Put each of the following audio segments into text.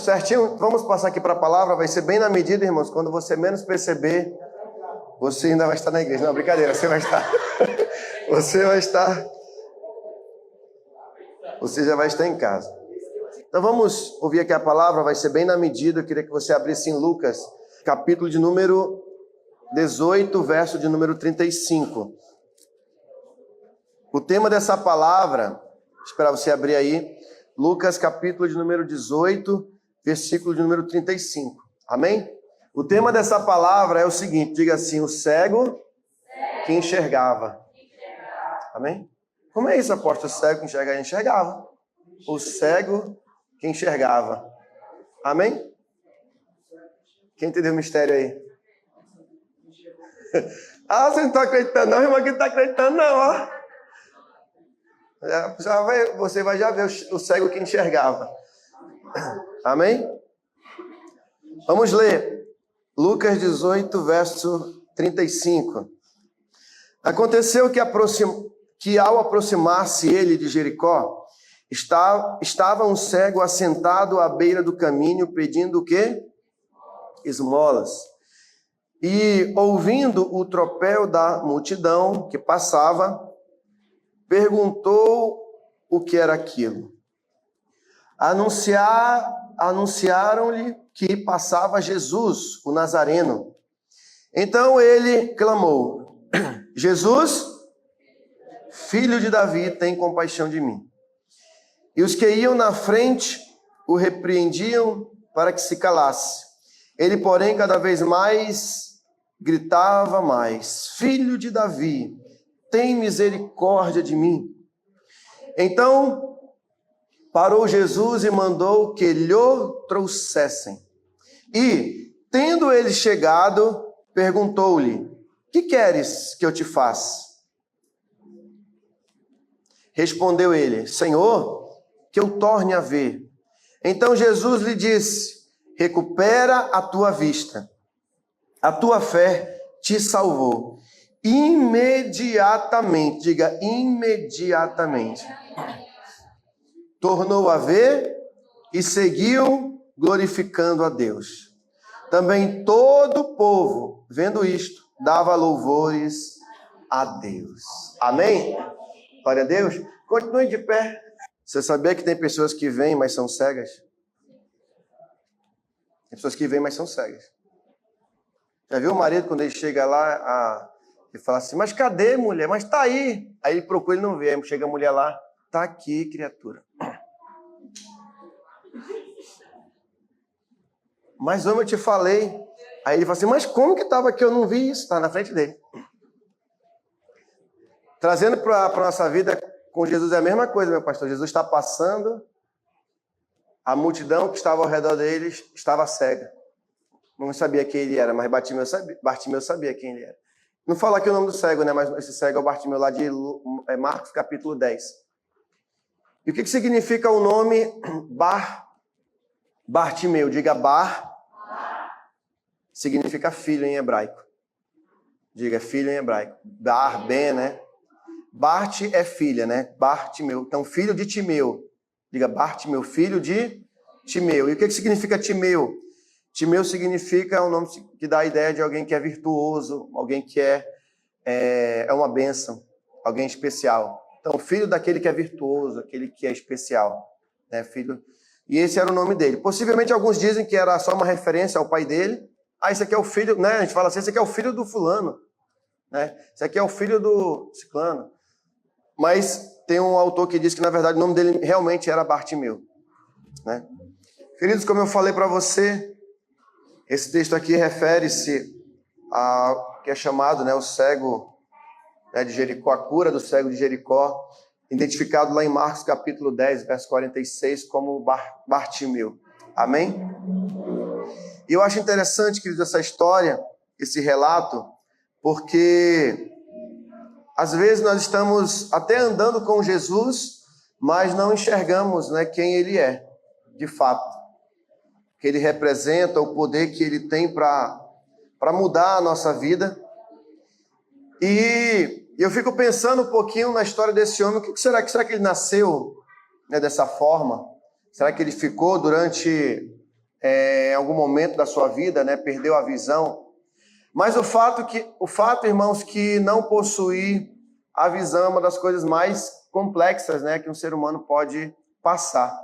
certinho? Vamos passar aqui para a palavra, vai ser bem na medida, irmãos. Quando você menos perceber, você ainda vai estar na igreja. Não, brincadeira, você vai estar. Você já vai estar em casa. Então vamos ouvir aqui a palavra, vai ser bem na medida. Eu queria que você abrisse em Lucas, capítulo de número 18, verso de número 35. O tema dessa palavra, esperar você abrir aí, Lucas, capítulo de número 18, versículo de número 35. Amém? O tema dessa palavra é o seguinte, diga assim, o cego que enxergava. Amém? Como é isso, apóstolo? O cego que enxergava? Enxergava. O cego que enxergava. Amém? Quem entendeu o mistério aí? Ah, você não está acreditando não, irmão, que não está acreditando não, ó. Você vai já ver o cego que enxergava. Amém? Vamos ler. Lucas 18, verso 35. Aconteceu que ao aproximar-se ele de Jericó, estava um cego assentado à beira do caminho, pedindo o quê? Esmolas. E, ouvindo o tropel da multidão que passava, perguntou o que era aquilo. Anunciaram-lhe que passava Jesus, o Nazareno. Então ele clamou, Jesus, filho de Davi, tem compaixão de mim. E os que iam na frente o repreendiam para que se calasse. Ele, porém, cada vez mais gritava mais, filho de Davi, tem misericórdia de mim. Então parou Jesus e mandou que lhe trouxessem. E, tendo ele chegado, perguntou-lhe, que queres que eu te faça? Respondeu ele, Senhor, que eu torne a ver. Então Jesus lhe disse, recupera a tua vista. A tua fé te salvou. Imediatamente, diga imediatamente, tornou a ver e seguiu glorificando a Deus. Também todo o povo, vendo isto, dava louvores a Deus. Amém? Glória a Deus. Continue de pé. Você sabia que tem pessoas que veem, mas são cegas? Tem pessoas que veem, mas são cegas. Já viu o marido quando ele chega lá e fala assim, mas cadê, mulher? Mas tá aí. Aí ele procura e não vê. Aí chega a mulher lá, tá aqui, criatura. Mas homem, eu te falei. Aí ele fala assim, mas como que estava aqui? Eu não vi isso. Está na frente dele. Trazendo para a nossa vida com Jesus é a mesma coisa, meu pastor. Jesus está passando, a multidão que estava ao redor deles estava cega. Não sabia quem ele era, mas Bartimeu sabia quem ele era. Não fala aqui o nome do cego, né? Mas esse cego é o Bartimeu lá de Marcos, capítulo 10. E o que significa o nome Bartimeu? Diga significa filho em hebraico. Diga filho em hebraico. Ben, né? Bart é filha, né? Bartimeu. Então, filho de Timeu. Diga Bartimeu, filho de Timeu. E o que significa Timeu? Timeu significa um nome que dá a ideia de alguém que é virtuoso, alguém que é uma bênção, alguém especial. Então, filho daquele que é virtuoso, aquele que é especial, né, filho. E esse era o nome dele. Possivelmente alguns dizem que era só uma referência ao pai dele. Ah, esse aqui é o filho, né? A gente fala assim, esse aqui é o filho do fulano, né? Esse aqui é o filho do ciclano. Mas tem um autor que diz que, na verdade, o nome dele realmente era Bartimeu, né? Queridos, como eu falei para você, esse texto aqui refere-se a que é chamado, né, o cego, né, de Jericó, a cura do cego de Jericó, identificado lá em Marcos capítulo 10, verso 46, como Bartimeu. Amém? E eu acho interessante, queridos, essa história, esse relato, porque às vezes nós estamos até andando com Jesus, mas não enxergamos, né, quem ele é, de fato. Que ele representa, o poder que ele tem para mudar a nossa vida. E eu fico pensando um pouquinho na história desse homem. O que será que ele nasceu, né, dessa forma? Será que ele ficou durante em algum momento da sua vida, né, perdeu a visão. Mas o fato, irmãos, que não possuir a visão é uma das coisas mais complexas, né, que um ser humano pode passar.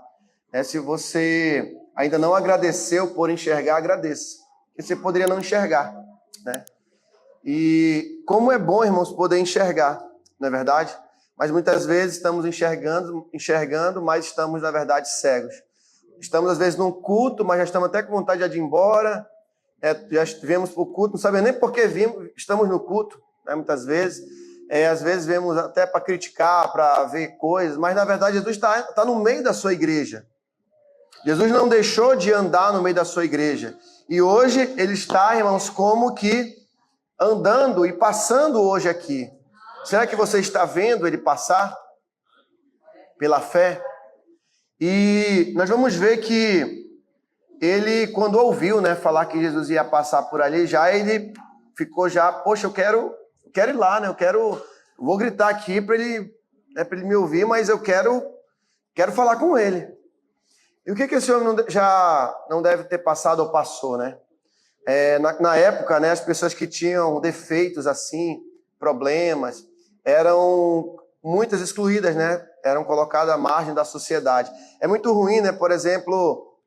Se você ainda não agradeceu por enxergar, agradeça. Porque você poderia não enxergar, né? E como é bom, irmãos, poder enxergar, não é verdade? Mas muitas vezes estamos enxergando, mas estamos, na verdade, cegos. Estamos, às vezes, num culto, mas já estamos até com vontade de ir embora. Já viemos para o culto, não sabemos nem por que estamos no culto, né, muitas vezes. Às vezes viemos até para criticar, para ver coisas, mas, na verdade, Jesus está no meio da sua igreja. Jesus não deixou de andar no meio da sua igreja. E hoje ele está, irmãos, como que andando e passando hoje aqui. Será que você está vendo ele passar? Pela fé? E nós vamos ver que ele, quando ouviu, né, falar que Jesus ia passar por ali, ele ficou poxa, eu quero ir lá, né? Vou gritar aqui para ele me ouvir, mas eu quero falar com ele. E o que esse homem já não deve ter passado ou passou, né? Na época, né, as pessoas que tinham defeitos assim, problemas, eram muitas excluídas, né? Eram colocadas à margem da sociedade. É muito ruim, né? Por exemplo,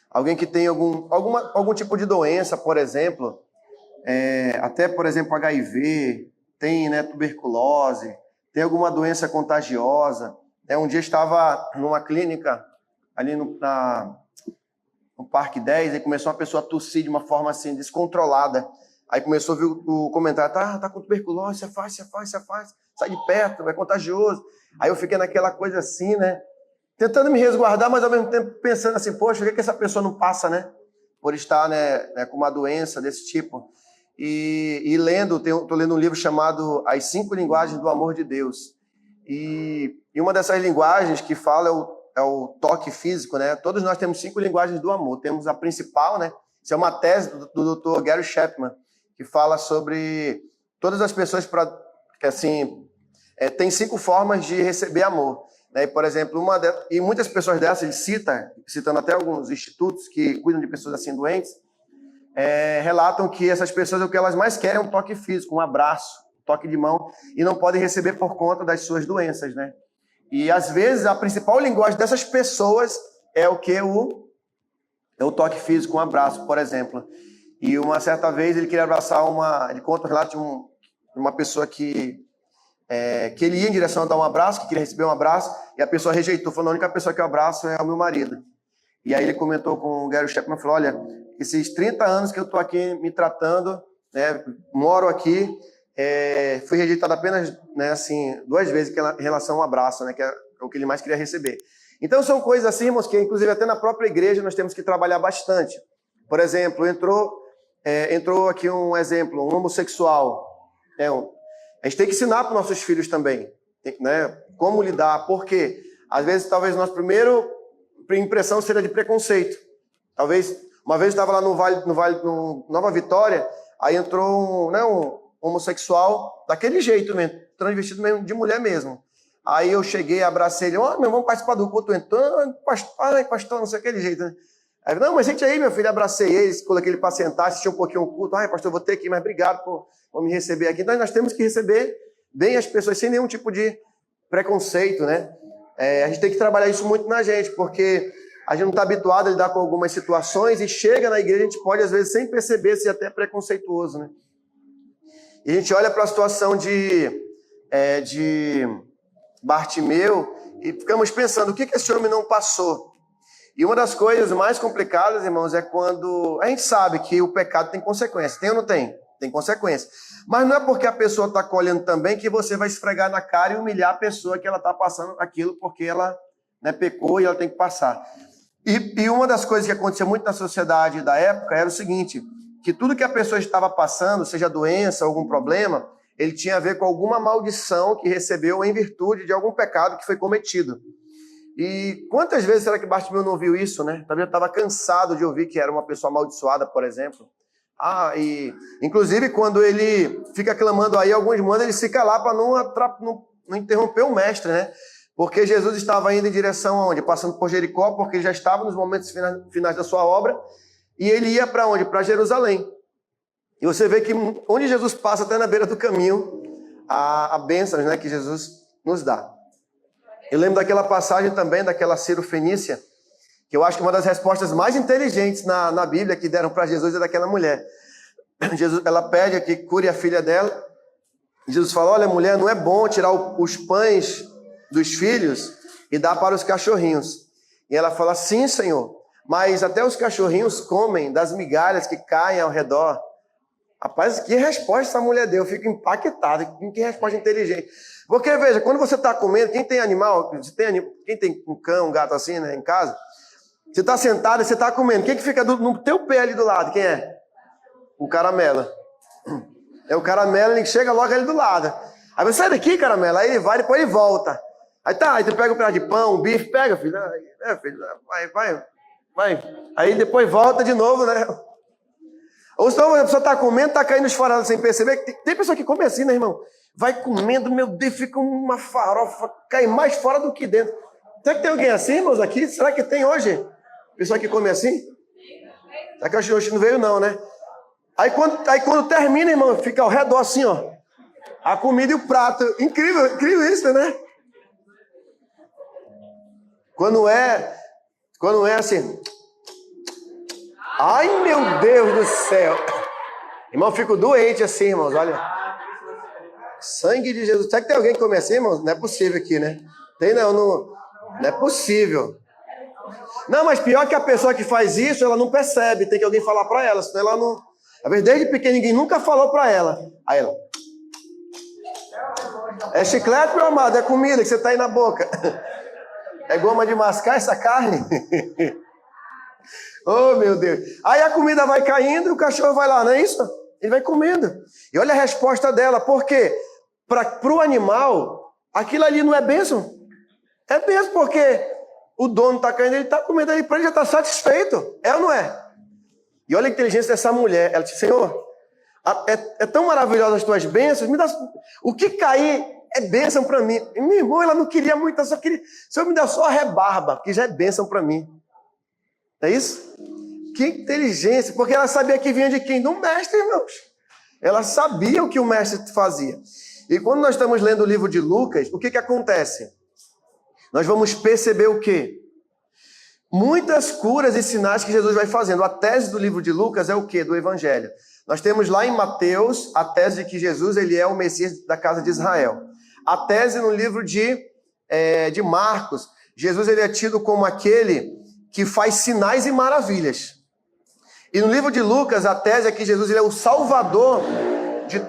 alguém que tem algum tipo de doença, por exemplo, até, por exemplo, HIV, tem, né, tuberculose, tem alguma doença contagiosa. Um dia eu estava numa clínica ali no Parque 10, e começou uma pessoa a tossir de uma forma assim, descontrolada. Aí começou a ver o comentário, tá com tuberculose, se afasta, sai de perto, é contagioso. Aí eu fiquei naquela coisa assim, né? Tentando me resguardar, mas ao mesmo tempo pensando assim, poxa, o que essa pessoa não passa, né? Por estar, né, com uma doença desse tipo. E estou lendo um livro chamado As 5 Linguagens do Amor de Deus. E uma dessas linguagens que fala é o toque físico, né? Todos nós temos 5 linguagens do amor. Temos a principal, né? Isso é uma tese do Dr. Gary Chapman, que fala sobre todas as pessoas que assim tem 5 formas de receber amor, né? E, por exemplo, e muitas pessoas dessas, ele citando até alguns institutos que cuidam de pessoas assim doentes, relatam que essas pessoas, o que elas mais querem é um toque físico, um abraço, um toque de mão, e não podem receber por conta das suas doenças, né? E, às vezes, a principal linguagem dessas pessoas é o toque físico, um abraço, por exemplo. E uma certa vez ele queria abraçar ele conta o relato de uma pessoa que ele ia em direção a dar um abraço, que queria receber um abraço, e a pessoa rejeitou, falou, a única pessoa que eu abraço é o meu marido. E aí ele comentou com o Gary Chapman, falou, olha, esses 30 anos que eu estou aqui me tratando, né, moro aqui, fui rejeitado apenas, né, assim, 2 vezes em relação ao abraço, né, que é o que ele mais queria receber. Então são coisas assim, irmãos, que inclusive até na própria igreja nós temos que trabalhar bastante. Por exemplo, entrou aqui um exemplo, um homossexual. A gente tem que ensinar para os nossos filhos também, né, como lidar, porque às vezes talvez nossa primeira impressão seja de preconceito. Talvez, uma vez eu estava lá no Nova Vitória, aí entrou um homossexual daquele jeito mesmo, transvestido mesmo, de mulher mesmo. Aí eu cheguei, abracei ele, meu, vamos participar do culto, entrando, pastor, não sei aquele jeito, né? Aí, não, mas sente aí, meu filho, abracei ele, coloquei ele para sentar, assisti um pouquinho o culto, pastor, vou ter que ir, mas obrigado por me receber aqui. Então nós temos que receber bem as pessoas, sem nenhum tipo de preconceito, né? A gente tem que trabalhar isso muito na gente, porque a gente não está habituado a lidar com algumas situações e chega na igreja, a gente pode, às vezes, sem perceber, ser até preconceituoso, né? E a gente olha para a situação de Bartimeu e ficamos pensando, o que esse homem não passou? E uma das coisas mais complicadas, irmãos, é quando a gente sabe que o pecado tem consequência. Tem ou não tem? Tem consequência. Mas não é porque a pessoa está colhendo também que você vai esfregar na cara e humilhar a pessoa que ela está passando aquilo porque ela, né, pecou e ela tem que passar. E uma das coisas que acontecia muito na sociedade da época era o seguinte, que tudo que a pessoa estava passando, seja doença, algum problema, ele tinha a ver com alguma maldição que recebeu em virtude de algum pecado que foi cometido. E quantas vezes será que Bartimeu não ouviu isso, né? Talvez eu estava cansado de ouvir que era uma pessoa amaldiçoada, por exemplo. E inclusive quando ele fica clamando aí, alguns mandam ele se calar para não interromper o mestre, né? Porque Jesus estava indo em direção aonde? Passando por Jericó, porque ele já estava nos momentos finais da sua obra, e ele ia para onde? Para Jerusalém. E você vê que onde Jesus passa, até na beira do caminho, há bênçãos, né, que Jesus nos dá. Eu lembro daquela passagem também, daquela Ciro-fenícia, que eu acho que uma das respostas mais inteligentes na Bíblia que deram para Jesus é daquela mulher. Ela pede que cure a filha dela. Jesus fala, olha, mulher, não é bom tirar os pães dos filhos e dar para os cachorrinhos. E ela fala, sim, Senhor, mas até os cachorrinhos comem das migalhas que caem ao redor. Rapaz, que resposta essa mulher deu, eu fico impactado, que resposta inteligente. Porque, veja, quando você está comendo, quem tem animal, quem tem um cão, um gato assim, né, em casa, você está sentado e você está comendo, quem que fica no teu pé ali do lado, quem é? O caramelo. É o caramelo, ele chega logo ali do lado. Aí você sai daqui, caramelo, aí ele vai, depois ele volta. Aí tu pega um pedaço de pão, um bife, pega, filho. Filho, vai. Aí depois volta de novo, né? Ou senão a pessoa está comendo, está caindo fora sem perceber. Tem pessoa que come assim, né, irmão? Vai comendo, meu Deus, fica uma farofa, cai mais fora do que dentro. Será que tem alguém assim, irmãos, aqui? Será que tem hoje? Pessoa que come assim? Será que hoje não veio, não, né? Aí quando termina, irmão, fica ao redor assim, ó. A comida e o prato. Incrível isso, né? Quando é assim. Ai, meu Deus do céu. Irmão, eu fico doente assim, irmãos, olha. Sangue de Jesus. Será que tem alguém que come assim, irmãos? Não é possível aqui, né? Tem não é possível. Não, mas pior que a pessoa que faz isso, ela não percebe. Tem que alguém falar para ela, senão ela não... Às vezes, desde pequeno, ninguém nunca falou para ela. Aí ela... É chiclete, meu amado, é comida que você tá aí na boca. É goma de mascar essa carne? Oh, meu Deus. Aí a comida vai caindo e o cachorro vai lá, não é isso? Ele vai comendo. E olha a resposta dela. Por quê? Para o animal, aquilo ali não é bênção. É bênção porque o dono está caindo, ele está comendo ali, para ele já está satisfeito. É ou não é? E olha a inteligência dessa mulher. Ela disse, Senhor, é tão maravilhosa as tuas bênçãos, me dá... o que cair é bênção para mim. E meu irmão, ela não queria muito, ela só queria... Senhor, me dá só a rebarba, que já é bênção para mim. É isso? Que inteligência, porque ela sabia que vinha de quem? Do mestre, irmãos. Ela sabia o que o mestre fazia. E quando nós estamos lendo o livro de Lucas, o que acontece? Nós vamos perceber o quê? Muitas curas e sinais que Jesus vai fazendo. A tese do livro de Lucas é o quê? Do Evangelho. Nós temos lá em Mateus a tese de que Jesus ele é o Messias da casa de Israel. A tese no livro de Marcos, Jesus ele é tido como aquele que faz sinais e maravilhas. E no livro de Lucas, a tese é que Jesus ele é o salvador de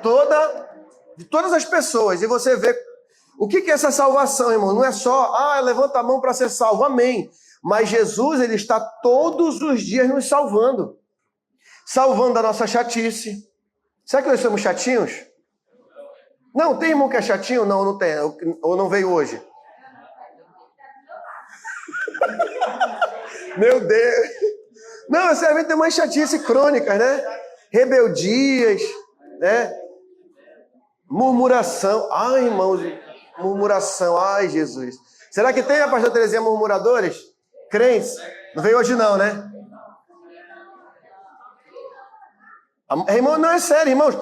todas as pessoas. E você vê o que é essa salvação, irmão? Não é só, levanta a mão para ser salvo, amém. Mas Jesus, ele está todos os dias nos salvando. Salvando da nossa chatice. Será que nós somos chatinhos? Não, tem irmão que é chatinho? Não, não tem. Ou não veio hoje? Meu Deus. Não, você tem mais chatice crônicas, né? Rebeldias, né? Murmuração. Ai, irmãos, murmuração. Ai, Jesus. Será que tem a pastora Terezinha murmuradores? Crentes? Não veio hoje não, né? Irmão, não é sério, irmãos.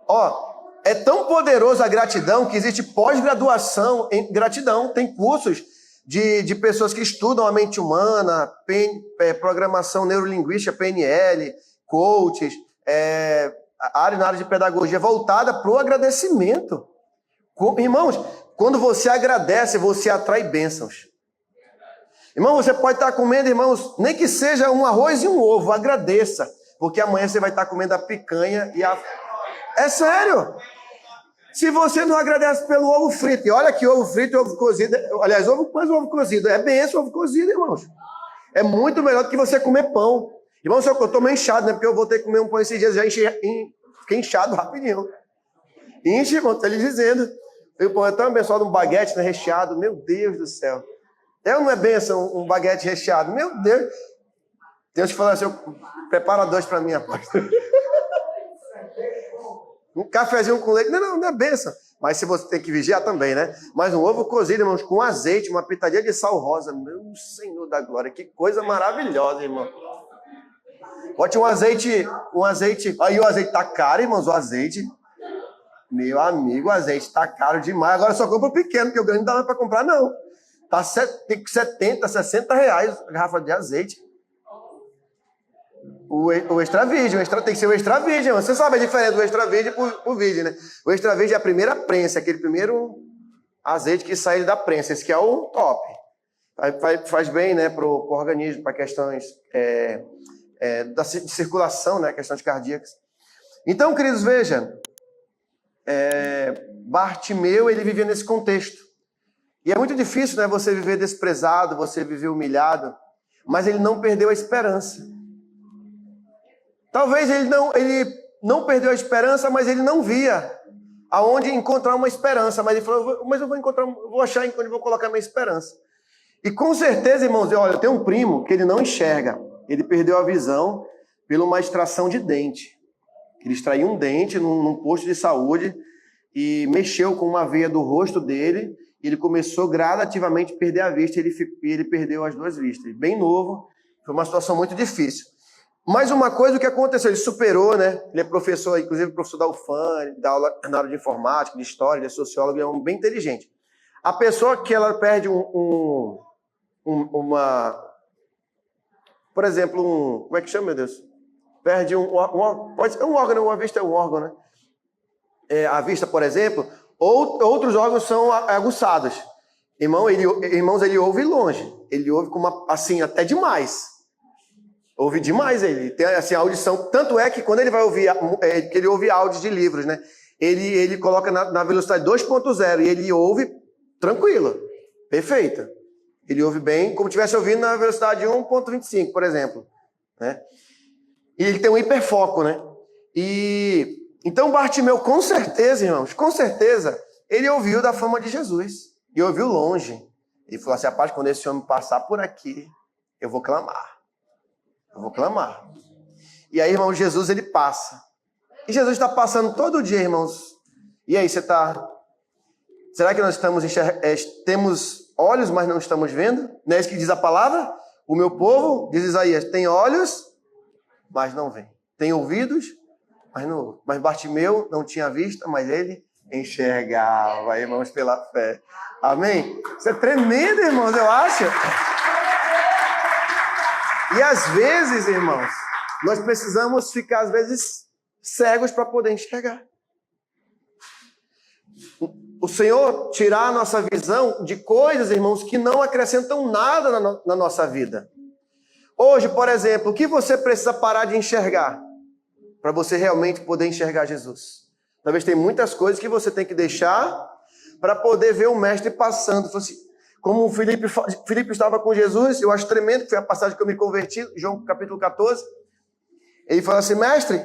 Ó, é tão poderosa a gratidão que existe pós-graduação em gratidão. Tem cursos de pessoas que estudam a mente humana, programação neurolinguística, PNL, coaches, área na área de pedagogia voltada para o agradecimento. Irmãos, quando você agradece, você atrai bênçãos. Irmão, você pode estar comendo, irmãos, nem que seja um arroz e um ovo, agradeça, porque amanhã você vai estar comendo a picanha e a... É sério! Se você não agradece pelo ovo frito, e olha que ovo frito e ovo cozido, aliás, ovo cozido, é bênção, ovo cozido, irmãos. É muito melhor do que você comer pão. Irmão, só que eu estou meio inchado, né? Porque eu voltei a comer um pão esses dias, já fiquei inchado rapidinho. Inche, irmão, tá lhe dizendo. O pão é tão abençoado, um baguete, né, recheado, meu Deus do céu. É ou não é bênção um baguete recheado? Meu Deus. Deus te falou assim, prepara dois para mim, rapaz. Um cafezinho com leite. Não é bênção. Mas se você tem que vigiar também, né? Mas um ovo cozido, irmãos, com azeite, uma pitadinha de sal rosa. Meu Senhor da glória, que coisa maravilhosa, irmão. Bote um azeite. Aí o azeite tá caro, irmãos, o azeite. Meu amigo, o azeite tá caro demais. Agora eu só compro o pequeno, porque o grande não dá mais para comprar, não. Tá 70, 60 reais a garrafa de azeite. O extra virgem, tem que ser o extra virgem. Você sabe a diferença do extra virgem pro virgem, né? O extra virgem é a primeira prensa, aquele primeiro azeite que sai da prensa. Esse que é o top. Faz bem, né, pro organismo, para questões de circulação, né, questões cardíacas. Então, queridos, veja, Bartimeu, ele vivia nesse contexto. E é muito difícil, né, você viver desprezado, você viver humilhado, mas ele não perdeu a esperança. Talvez ele não perdeu a esperança, mas ele não via aonde encontrar uma esperança. Mas ele falou, mas eu vou achar onde eu vou colocar minha esperança. E com certeza, irmãos, olha, eu tenho um primo que ele não enxerga. Ele perdeu a visão por uma extração de dente. Ele extraiu um dente num posto de saúde e mexeu com uma veia do rosto dele. E ele começou gradativamente a perder a vista e ele perdeu as duas vistas. Bem novo, foi uma situação muito difícil. Mas uma coisa, o que aconteceu? Ele superou, né? Ele é professor, inclusive professor da UFAM, dá aula na área de informática, de história, ele é sociólogo, é um bem inteligente. A pessoa que ela perde por exemplo, como é que chama, meu Deus? Perde pode ser um órgão, uma vista é um órgão, né? A vista, por exemplo, outros órgãos são aguçados. Irmãos, ele ouve longe. Ele ouve assim, até demais. Ouve demais ele. Tem assim, a audição. Tanto é que quando ele vai ouvir, que ele ouve áudios de livros, né? Ele coloca na velocidade 2.0 e ele ouve tranquilo, perfeito. Ele ouve bem, como se estivesse ouvindo na velocidade 1.25, por exemplo. Né? E ele tem um hiperfoco, né? Então Bartimeu, com certeza, irmãos, com certeza, ele ouviu da fama de Jesus. E ouviu longe. Ele falou assim, rapaz, quando esse homem passar por aqui, eu vou clamar. Eu vou clamar. E aí, irmão, Jesus, ele passa. E Jesus está passando todo dia, irmãos. E aí, será que nós temos olhos, mas não estamos vendo? Não é isso que diz a palavra? O meu povo, diz Isaías, tem olhos, mas não vê. Tem ouvidos, mas não ouve. Mas Bartimeu não tinha vista, mas ele enxergava, irmãos, pela fé. Amém? Isso é tremendo, irmãos, eu acho. E às vezes, irmãos, nós precisamos ficar, às vezes, cegos para poder enxergar. O Senhor tirar a nossa visão de coisas, irmãos, que não acrescentam nada na nossa vida. Hoje, por exemplo, o que você precisa parar de enxergar para você realmente poder enxergar Jesus? Talvez tem muitas coisas que você tem que deixar para poder ver o Mestre passando. Como o Filipe estava com Jesus, eu acho tremendo, que foi a passagem que eu me converti, João capítulo 14. Ele falou assim, mestre,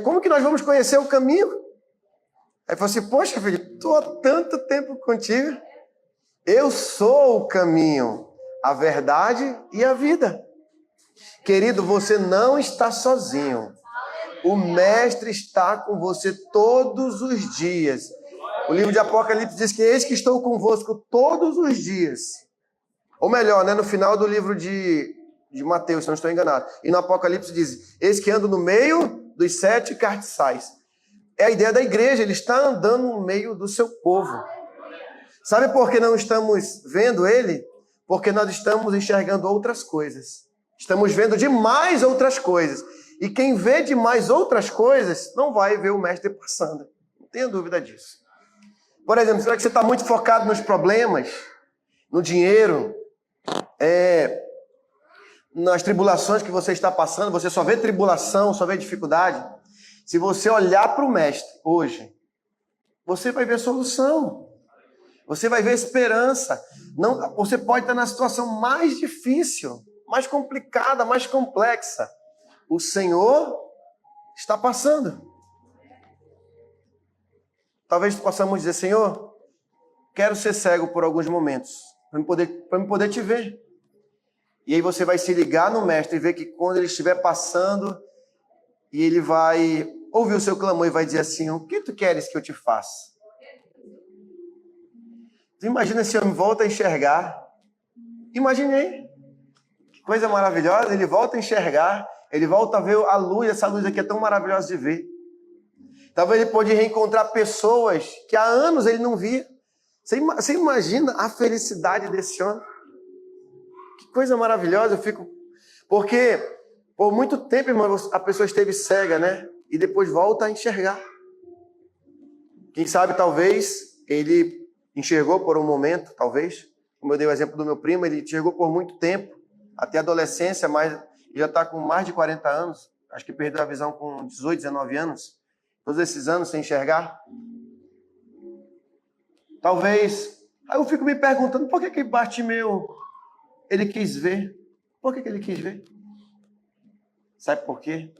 como que nós vamos conhecer o caminho? Aí falou assim, poxa, filho, estou há tanto tempo contigo. Eu sou o caminho, a verdade e a vida. Querido, você não está sozinho. O Mestre está com você todos os dias. O livro de Apocalipse diz que eis que estou convosco todos os dias. Ou melhor, né, no final do livro de Mateus, se não estou enganado. E no Apocalipse diz, eis que ando no meio dos 7 cartiçais. É a ideia da igreja, ele está andando no meio do seu povo. Sabe por que não estamos vendo ele? Porque nós estamos enxergando outras coisas. Estamos vendo demais outras coisas. E quem vê demais outras coisas, não vai ver o Mestre passando. Não tenha dúvida disso. Por exemplo, será que você está muito focado nos problemas, no dinheiro, nas tribulações que você está passando? Você só vê tribulação, só vê dificuldade. Se você olhar para o Mestre hoje, você vai ver solução. Você vai ver esperança. Não, você pode estar na situação mais difícil, mais complicada, mais complexa. O Senhor está passando. Talvez possamos dizer, Senhor, quero ser cego por alguns momentos, para me poder te ver. E aí você vai se ligar no Mestre e ver que quando ele estiver passando, e ele vai ouvir o seu clamor e vai dizer assim, o que tu queres que eu te faça? Tu imagina esse homem volta a enxergar. Imaginei. Que coisa maravilhosa. Ele volta a enxergar. Ele volta a ver a luz. Essa luz aqui é tão maravilhosa de ver. Talvez ele pode reencontrar pessoas que há anos ele não via. Você imagina a felicidade desse homem? Que coisa maravilhosa. Eu fico... Porque por muito tempo, irmão, a pessoa esteve cega, né? E depois volta a enxergar. Quem sabe, talvez, ele enxergou por um momento, talvez. Como eu dei o exemplo do meu primo, ele enxergou por muito tempo, até a adolescência, mas já está com mais de 40 anos. Acho que perdeu a visão com 18, 19 anos. Todos esses anos sem enxergar. Talvez... Aí eu fico me perguntando, por que Bartimeu, ele quis ver? Por que ele quis ver? Sabe por quê?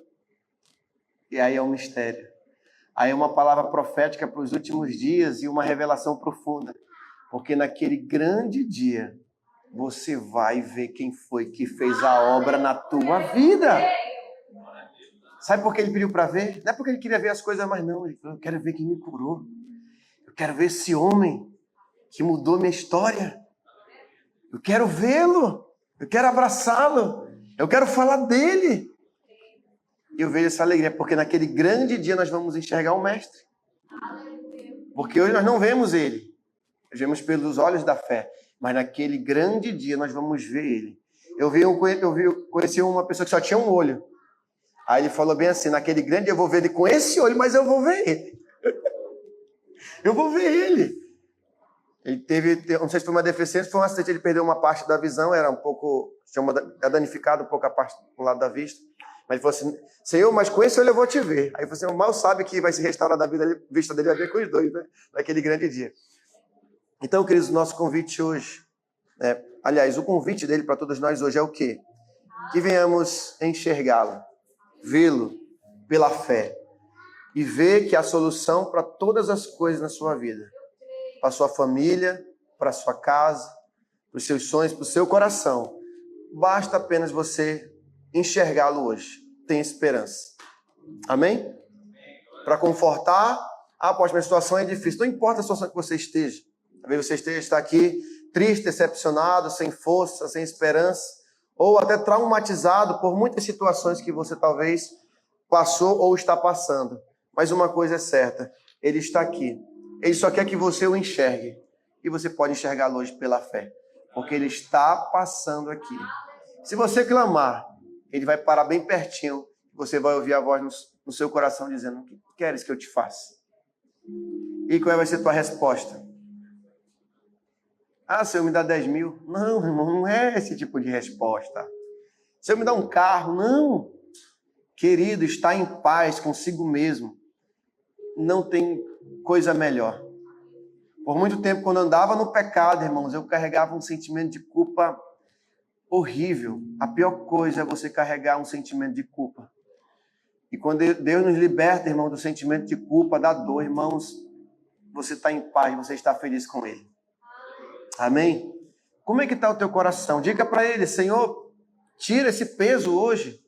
E aí é um mistério. Aí é uma palavra profética para os últimos dias e uma revelação profunda. Porque naquele grande dia, você vai ver quem foi que fez a obra na tua vida. Sabe por que ele pediu para ver? Não é porque ele queria ver as coisas, mas não. Ele falou, eu quero ver quem me curou. Eu quero ver esse homem que mudou minha história. Eu quero vê-lo. Eu quero abraçá-lo. Eu quero falar dele. E eu vejo essa alegria, porque naquele grande dia nós vamos enxergar o Mestre. Porque hoje nós não vemos ele. Nós vemos pelos olhos da fé. Mas naquele grande dia nós vamos ver ele. Eu conheci uma pessoa que só tinha um olho. Aí ele falou bem assim, naquele grande dia eu vou ver ele com esse olho, mas eu vou ver ele. Eu vou ver ele. Ele teve, não sei se foi uma deficiência, foi um acidente, ele perdeu uma parte da visão, era um pouco, tinha danificado um pouco a parte do lado da vista. Mas ele falou assim, Senhor, mas com esse olho eu vou te ver. Aí ele falou assim, o mal sabe que vai se restaurar da vista dele, vai ver com os dois, né? Naquele grande dia. Então, queridos, o nosso convite hoje, aliás, o convite dele para todos nós hoje é o quê? Que venhamos enxergá-lo, vê-lo pela fé e ver que a solução para todas as coisas na sua vida, para a sua família, para a sua casa, para os seus sonhos, para o seu coração, basta apenas você enxergá-lo hoje. Tem esperança. Amém? Para confortar, após a situação é difícil. Não importa a situação que você esteja. Talvez você está aqui triste, decepcionado, sem força, sem esperança, ou até traumatizado por muitas situações que você talvez passou ou está passando. Mas uma coisa é certa, ele está aqui. Ele só quer que você o enxergue. E você pode enxergá-lo hoje pela fé. Porque ele está passando aqui. Se você clamar, ele vai parar bem pertinho. Você vai ouvir a voz no seu coração dizendo, o que queres que eu te faça? E qual vai ser a tua resposta? Ah, Senhor, me dá 10 mil. Não, irmão, não é esse tipo de resposta. Senhor, me dá um carro. Não. Querido, estar em paz consigo mesmo. Não tem coisa melhor. Por muito tempo, quando andava no pecado, irmãos, eu carregava um sentimento de culpa horrível. A pior coisa é você carregar um sentimento de culpa. E quando Deus nos liberta, irmão, do sentimento de culpa, da dor, irmãos, você está em paz, você está feliz com Ele. Amém? Como é que está o teu coração? Diga para Ele, Senhor, tira esse peso hoje,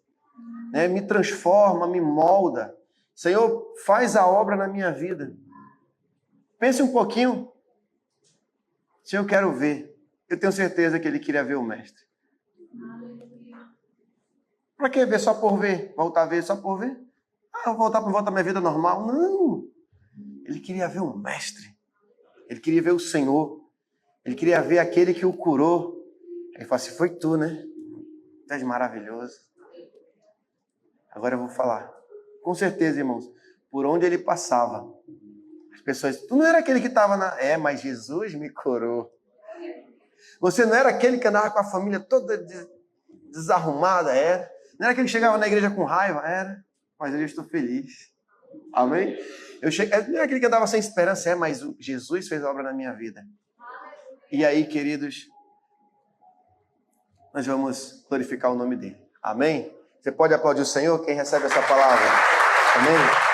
né? Me transforma, me molda. Senhor, faz a obra na minha vida. Pense um pouquinho. Senhor, eu quero ver. Eu tenho certeza que Ele queria ver o Mestre. Para que ver só por ver? Voltar a ver só por ver? Ah, eu vou voltar para a minha vida normal? Não. Ele queria ver o Mestre. Ele queria ver o Senhor. Ele queria ver aquele que o curou. Ele falou assim, foi tu, né? Tu és maravilhoso. Agora eu vou falar. Com certeza, irmãos, por onde ele passava, as pessoas, tu não era aquele que estava na... mas Jesus me curou. Você não era aquele que andava com a família toda desarrumada? Era. Não era aquele que chegava na igreja com raiva? Era. Mas eu estou feliz. Amém? Não era aquele que andava sem esperança? Mas Jesus fez a obra na minha vida. E aí, queridos, nós vamos glorificar o nome dele. Amém? Você pode aplaudir o Senhor, quem recebe essa palavra? Amém?